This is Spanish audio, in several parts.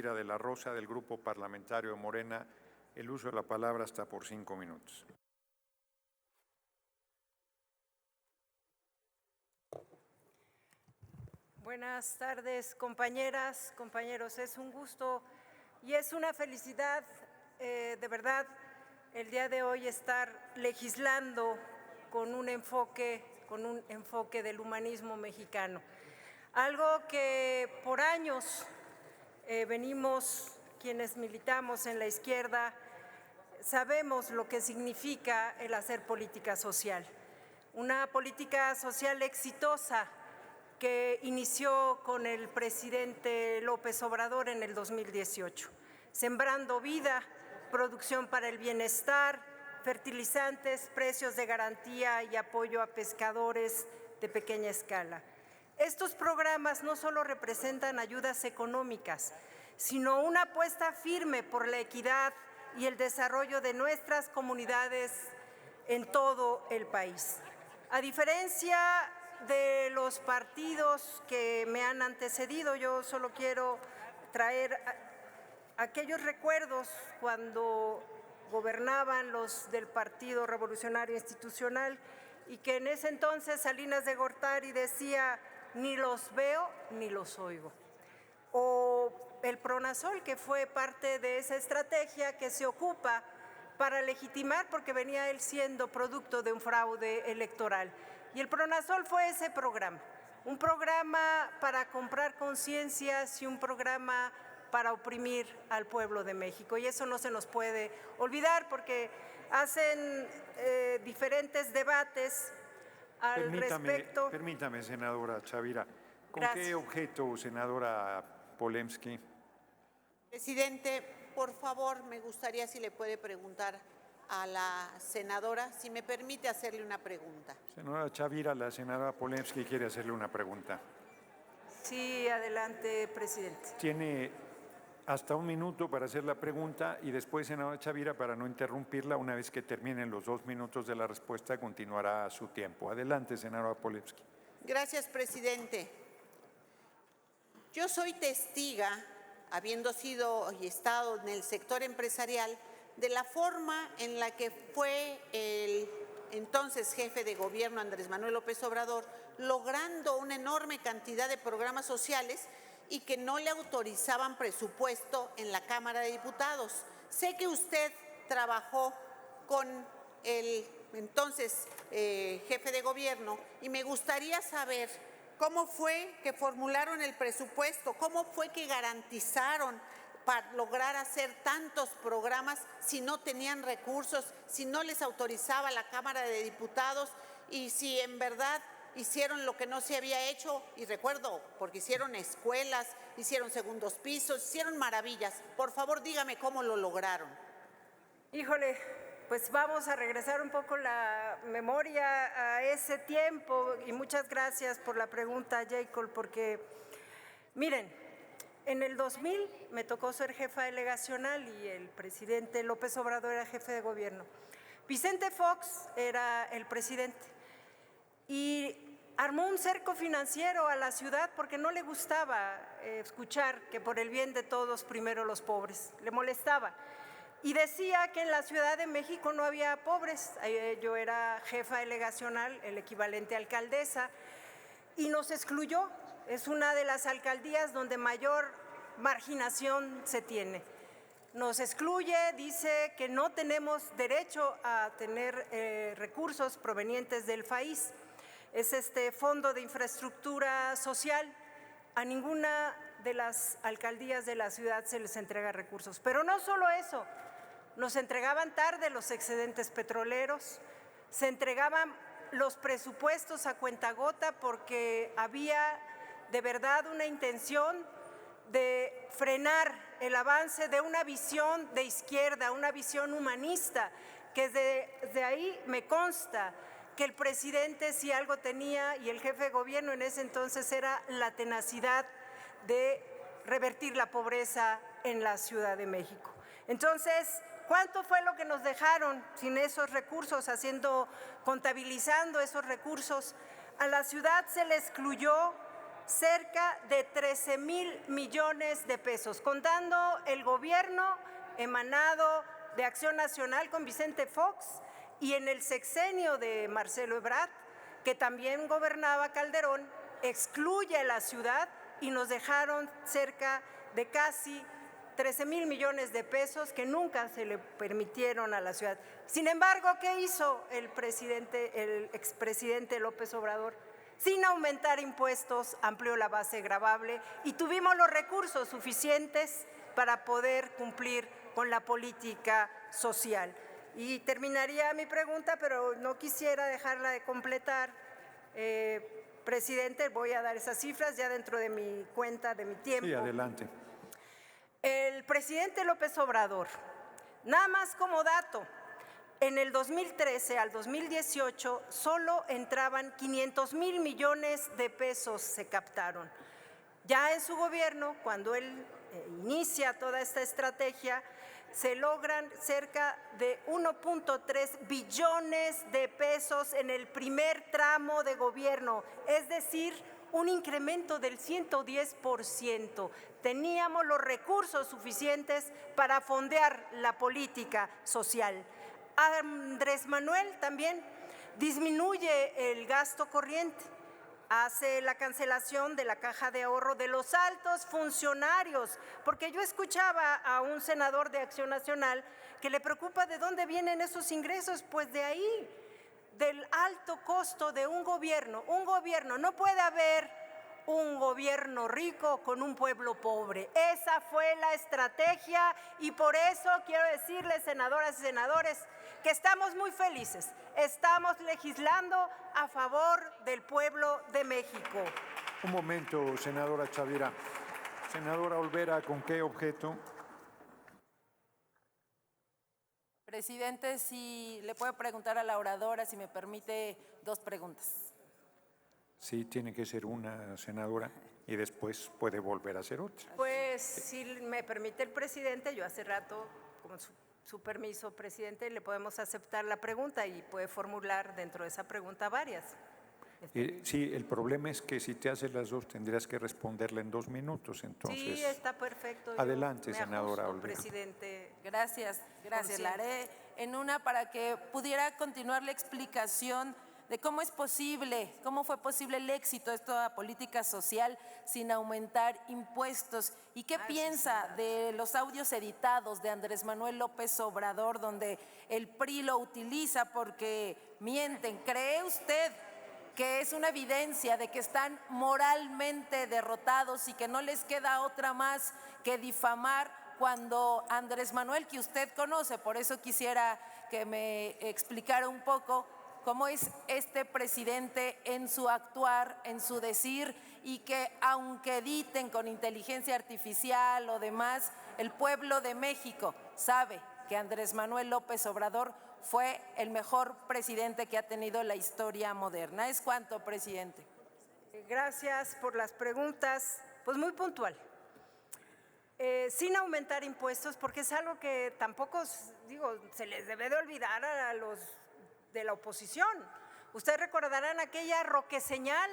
Chavira de la Rosa, del Grupo Parlamentario de Morena. El uso de la palabra está por 5 minutos. Buenas tardes, compañeras, compañeros. Es un gusto y es una felicidad, de verdad, el día de hoy estar legislando con un enfoque del humanismo mexicano. Algo que por años venimos, quienes militamos en la izquierda, sabemos lo que significa el hacer política social. Una política social exitosa que inició con el presidente López Obrador en el 2018, sembrando vida, producción para el bienestar, fertilizantes, precios de garantía y apoyo a pescadores de pequeña escala. Estos programas no solo representan ayudas económicas, sino una apuesta firme por la equidad y el desarrollo de nuestras comunidades en todo el país. A diferencia de los partidos que me han antecedido, yo solo quiero traer aquellos recuerdos cuando gobernaban los del Partido Revolucionario Institucional y que en ese entonces Salinas de Gortari decía: ni los veo ni los oigo. O el Pronasol, que fue parte de esa estrategia que se ocupa para legitimar, porque venía él siendo producto de un fraude electoral. Y el Pronasol fue ese programa, un programa para comprar conciencias y un programa para oprimir al pueblo de México. Y eso no se nos puede olvidar porque hacen diferentes debates al respecto. Permítame, senadora Chavira. ¿Con Gracias. qué objeto, senadora Polemski? Presidente, por favor, me gustaría si le puede preguntar a la senadora, si me permite hacerle una pregunta. Senadora Chavira, la senadora Polemski quiere hacerle una pregunta. Sí, adelante, presidente. Tiene hasta 1 minuto para hacer la pregunta y después, senadora Chavira, para no interrumpirla, una vez que terminen los 2 minutos de la respuesta, continuará su tiempo. Adelante, senadora Polemski. Gracias, presidente. Yo soy testiga, habiendo sido y estado en el sector empresarial, de la forma en la que fue el entonces jefe de gobierno Andrés Manuel López Obrador logrando una enorme cantidad de programas sociales y que no le autorizaban presupuesto en la Cámara de Diputados. Sé que usted trabajó con el entonces jefe de gobierno y me gustaría saber cómo fue que formularon el presupuesto, cómo fue que garantizaron para lograr hacer tantos programas si no tenían recursos, si no les autorizaba la Cámara de Diputados y si en verdad hicieron lo que no se había hecho. Y recuerdo, porque hicieron escuelas, hicieron segundos pisos, hicieron maravillas. Por favor, dígame cómo lo lograron. Híjole, pues vamos a regresar un poco la memoria a ese tiempo y muchas gracias por la pregunta, Jacob, porque miren, en el 2000 me tocó ser jefa delegacional y el presidente López Obrador era jefe de gobierno. Vicente Fox era el presidente y armó un cerco financiero a la ciudad porque no le gustaba escuchar que por el bien de todos primero los pobres, le molestaba. Y decía que en la Ciudad de México no había pobres. Yo era jefa delegacional, el equivalente a alcaldesa, y nos excluyó. Es una de las alcaldías donde mayor marginación se tiene. Nos excluye, dice que no tenemos derecho a tener recursos provenientes del FAIS. Es este Fondo de Infraestructura Social. A ninguna de las alcaldías de la ciudad se les entrega recursos. Pero no solo eso, nos entregaban tarde los excedentes petroleros, se entregaban los presupuestos a cuentagota porque había de verdad una intención de frenar el avance de una visión de izquierda, una visión humanista, que desde ahí me consta que el presidente si algo tenía y el jefe de gobierno en ese entonces era la tenacidad de revertir la pobreza en la Ciudad de México. Entonces, ¿cuánto fue lo que nos dejaron sin esos recursos, contabilizando esos recursos? A la ciudad se le excluyó cerca de 13,000 millones de pesos, contando el gobierno emanado de Acción Nacional con Vicente Fox y en el sexenio de Marcelo Ebrard, que también gobernaba Calderón, excluye la ciudad y nos dejaron cerca de casi 13,000 millones de pesos que nunca se le permitieron a la ciudad. Sin embargo, ¿qué hizo el expresidente López Obrador? Sin aumentar impuestos, amplió la base gravable y tuvimos los recursos suficientes para poder cumplir con la política social. Y terminaría mi pregunta, pero no quisiera dejarla de completar. Presidente, voy a dar esas cifras ya dentro de mi cuenta, de mi tiempo. Sí, adelante. El presidente López Obrador, nada más como dato, en el 2013 al 2018 solo entraban 500,000 millones de pesos se captaron. Ya en su gobierno, cuando él inicia toda esta estrategia, se logran cerca de 1.3 billones de pesos en el primer tramo de gobierno, es decir, un incremento del 110%. Teníamos los recursos suficientes para fondear la política social. Andrés Manuel también disminuye el gasto corriente, hace la cancelación de la caja de ahorro de los altos funcionarios, porque yo escuchaba a un senador de Acción Nacional que le preocupa de dónde vienen esos ingresos, pues de ahí, del alto costo de un gobierno. Un gobierno, no puede haber un gobierno rico con un pueblo pobre. Esa fue la estrategia y por eso quiero decirles, senadoras y senadores, que estamos muy felices. Estamos legislando a favor del pueblo de México. Un momento, senadora Chavira. Senadora Olvera, ¿con qué objeto? Presidente, si le puedo preguntar a la oradora, si me permite, 2 preguntas. Sí, tiene que ser una, senadora, y después puede volver a hacer otra. Pues, si me permite el presidente, yo hace rato, con su permiso, presidente, le podemos aceptar la pregunta y puede formular dentro de esa pregunta varias. Sí, el problema es que si te haces las dos tendrías que responderla en 2 minutos, entonces… Sí, está perfecto. Adelante, me senadora ajusto, Olvera. Presidente. Gracias. La haré en una para que pudiera continuar la explicación de cómo es posible, cómo fue posible el éxito de esta política social sin aumentar impuestos. ¿Y qué piensa de los audios editados de Andrés Manuel López Obrador, donde el PRI lo utiliza porque mienten? ¿Cree usted que es una evidencia de que están moralmente derrotados y que no les queda otra más que difamar cuando Andrés Manuel, que usted conoce, por eso quisiera que me explicara un poco cómo es este presidente en su actuar, en su decir, y que aunque editen con inteligencia artificial o demás, el pueblo de México sabe que Andrés Manuel López Obrador fue el mejor presidente que ha tenido la historia moderna? ¿Es cuánto, presidente? Gracias por las preguntas. Pues muy puntual. Sin aumentar impuestos, porque es algo que tampoco, digo, se les debe de olvidar a los de la oposición. Ustedes recordarán aquella roqueseñal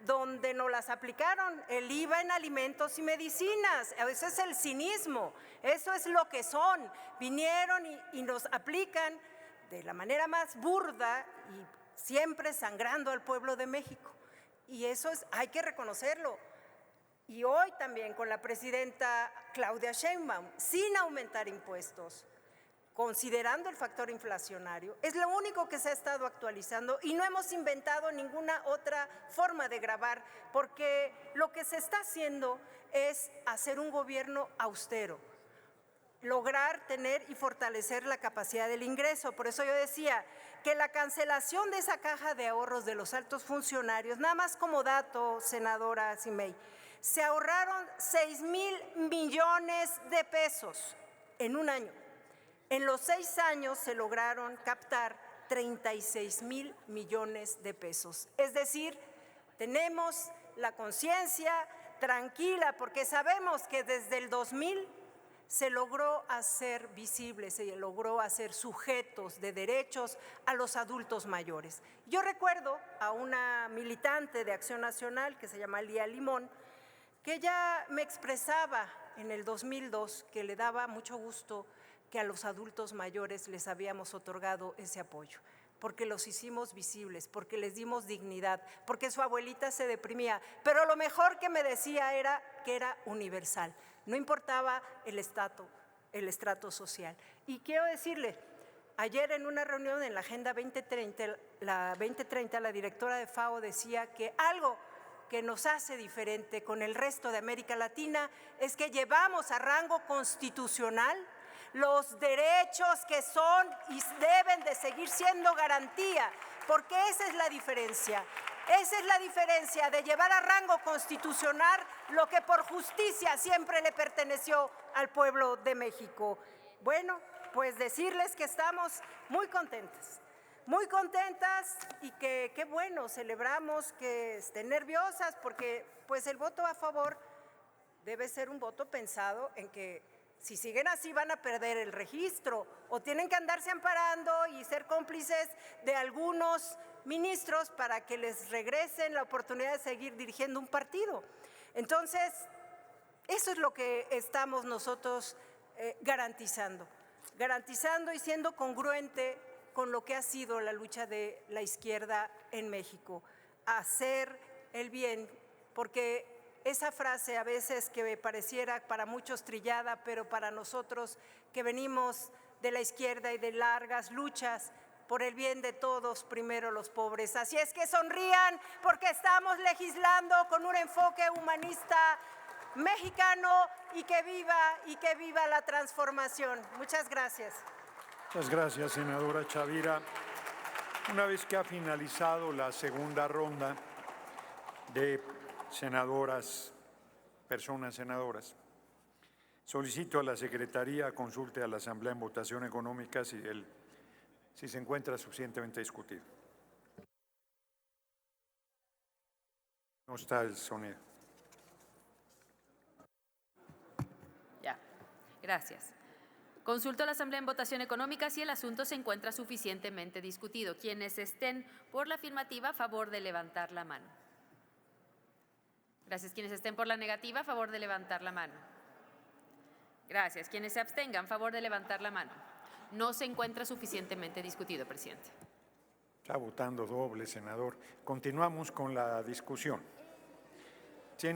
donde nos las aplicaron, el IVA en alimentos y medicinas. Eso es el cinismo, eso es lo que son. Vinieron y nos aplican de la manera más burda y siempre sangrando al pueblo de México. Y eso hay que reconocerlo. Y hoy también con la presidenta Claudia Sheinbaum, sin aumentar impuestos, considerando el factor inflacionario, es lo único que se ha estado actualizando y no hemos inventado ninguna otra forma de gravar, porque lo que se está haciendo es hacer un gobierno austero, lograr tener y fortalecer la capacidad del ingreso. Por eso yo decía que la cancelación de esa caja de ahorros de los altos funcionarios, nada más como dato, senadora Simey, se ahorraron 6,000 millones de pesos en un año. En los 6 años se lograron captar 36,000 millones de pesos. Es decir, tenemos la conciencia tranquila porque sabemos que desde el 2000 se logró hacer visibles, se logró hacer sujetos de derechos a los adultos mayores. Yo recuerdo a una militante de Acción Nacional que se llama Lía Limón, que ella me expresaba en el 2002 que le daba mucho gusto que a los adultos mayores les habíamos otorgado ese apoyo, porque los hicimos visibles, porque les dimos dignidad, porque su abuelita se deprimía, pero lo mejor que me decía era que era universal, no importaba el estrato social. Y quiero decirle, ayer en una reunión en la Agenda 2030, la directora de FAO decía que algo que nos hace diferente con el resto de América Latina es que llevamos a rango constitucional los derechos que son y deben de seguir siendo garantía, porque esa es la diferencia. Esa es la diferencia de llevar a rango constitucional lo que por justicia siempre le perteneció al pueblo de México. Bueno, pues decirles que estamos muy contentas y que qué bueno, celebramos que estén nerviosas porque pues el voto a favor debe ser un voto pensado en que si siguen así van a perder el registro o tienen que andarse amparando y ser cómplices de algunos ministros para que les regresen la oportunidad de seguir dirigiendo un partido. Entonces, eso es lo que estamos nosotros garantizando y siendo congruente con lo que ha sido la lucha de la izquierda en México, hacer el bien, porque esa frase a veces que pareciera para muchos trillada, pero para nosotros que venimos de la izquierda y de largas luchas por el bien de todos, primero los pobres. Así es que sonrían porque estamos legislando con un enfoque humanista mexicano y que viva la transformación. Muchas gracias. Muchas gracias, senadora Chavira. Una vez que ha finalizado la segunda ronda de personas senadoras, solicito a la Secretaría consulte a la Asamblea en votación económica si se encuentra suficientemente discutido. No está el sonido. Ya, gracias. Consulto a la Asamblea en votación económica si el asunto se encuentra suficientemente discutido. Quienes estén por la afirmativa, a favor de levantar la mano. Gracias. Quienes estén por la negativa, a favor de levantar la mano. Gracias. Quienes se abstengan, a favor de levantar la mano. No se encuentra suficientemente discutido, presidente. Está votando doble, senador. Continuamos con la discusión.